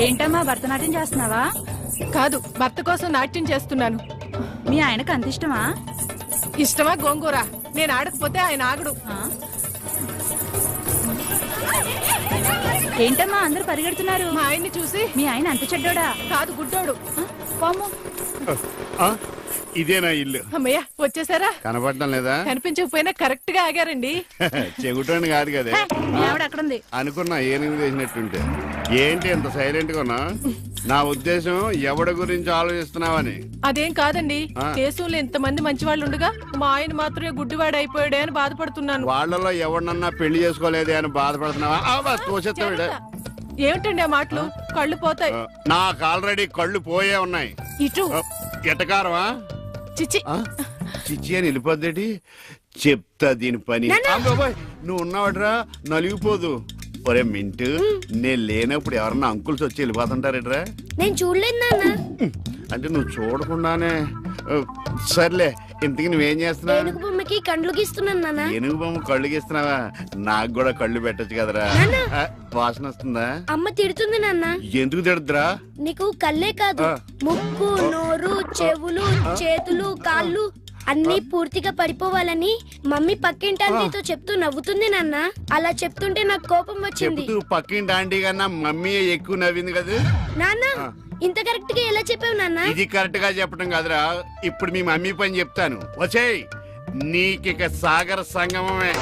ఏంటమ్మా భరతనాట్యం చేస్తున్నావా? కాదు, భర్త కోసం నాట్యం చేస్తున్నాను. మీ ఆయనకు అంత ఇష్టమా? ఇష్టమా గోంగూర? నేను ఆడకపోతే ఆయన ఆగడు. ఏంటమ్మా అందరూ పరిగెడుతున్నారు? మా ఆయన్ని చూసి. మీ ఆయన అంత చెడ్డోడా? కాదు, గుడ్డోడు. పాము. ఇదేనా ఇల్లు? అమ్మయ్య, వచ్చేసారా? కనపడటం లేదా? కనిపించకపోయినా కరెక్ట్ గా ఆగారండి. చెగుటోని కాదు కదా ఆవిడ అక్కడుంది అనుకున్నా. ఏనుగు చేసినట్టుంటే ఏంటి ఎంత సైలెంట్ గా ఉన్నా? నా ఉద్దేశం ఎవడి గురించి ఆలోచిస్తున్నావని. అదేం కాదండి, దేశంలో ఇంతమంది మంచి వాళ్ళు ఉండగా మా ఆయన మాత్రమే గుడ్డివాడు అయిపోయాడే అని బాధపడుతున్నాను. వాళ్ళలో ఎవరినన్నా పెళ్లి చేసుకోలేదే అని బాధపడుతున్నావా? తోసేస్తాడు. ఏమిటండి ఆ మాటలు? కళ్ళు పోతాయి. నాకు ఆల్రెడీ కళ్ళు పోయే ఉన్నాయి. ఇటు ఎటకారమా? చిచ్చి చిచ్చి అని వెళ్ళిపోద్దేటి? చెప్తా దీని పని. నువ్వు ఉన్నావట్రా, నలిగిపోదు. ఒరే మింటు, నేను లేనప్పుడు ఎవరన్నా అంకుల్స్ వచ్చి వెళ్ళిపోతుంటారేట్రా? నేను చూడలేదు నాన్న. అంటే నువ్వు చూడకుండానే. సర్లే, ఇంతకి నువ్వేం చేస్తున్నావు? ఏనుగు బొమ్మకి కళ్ళు గీస్తున్నాను నాన్న. ఏనుగు బొమ్మ కళ్ళు గీస్తున్నావా? నాకు కూడా కళ్ళు పెట్టచ్చు కదరా. వాసన వస్తుందా? అమ్మ తిడుతుంది నాన్న. ఎందుకు తిడద్దురా? నీకు కళ్ళే కాదు, ముక్కు, నోరు, చెవులు, చేతులు, కాళ్ళు అన్ని పూర్తిగా పడిపోవాలని మమ్మీ పక్కింటి ఆంటీతో చెప్తూ నవ్వుతుంది నాన్న. అలా చెప్తుంటే నాకు కోపం వచ్చింది. చెప్తూ పక్కింటి ఆంటీ కన్నా మమ్మీ ఎక్కువ నవ్వింది కదా నాన్న. ఇంత కరెక్ట్ గా ఎలా చెప్పావు నాన్న? ఇది కరెక్ట్ గా చెప్పడం కాదురా, ఇప్పుడు మీ మమ్మీ పని చెప్తాను. వచ్చేయ్, నీకిక సాగర సంగమమే.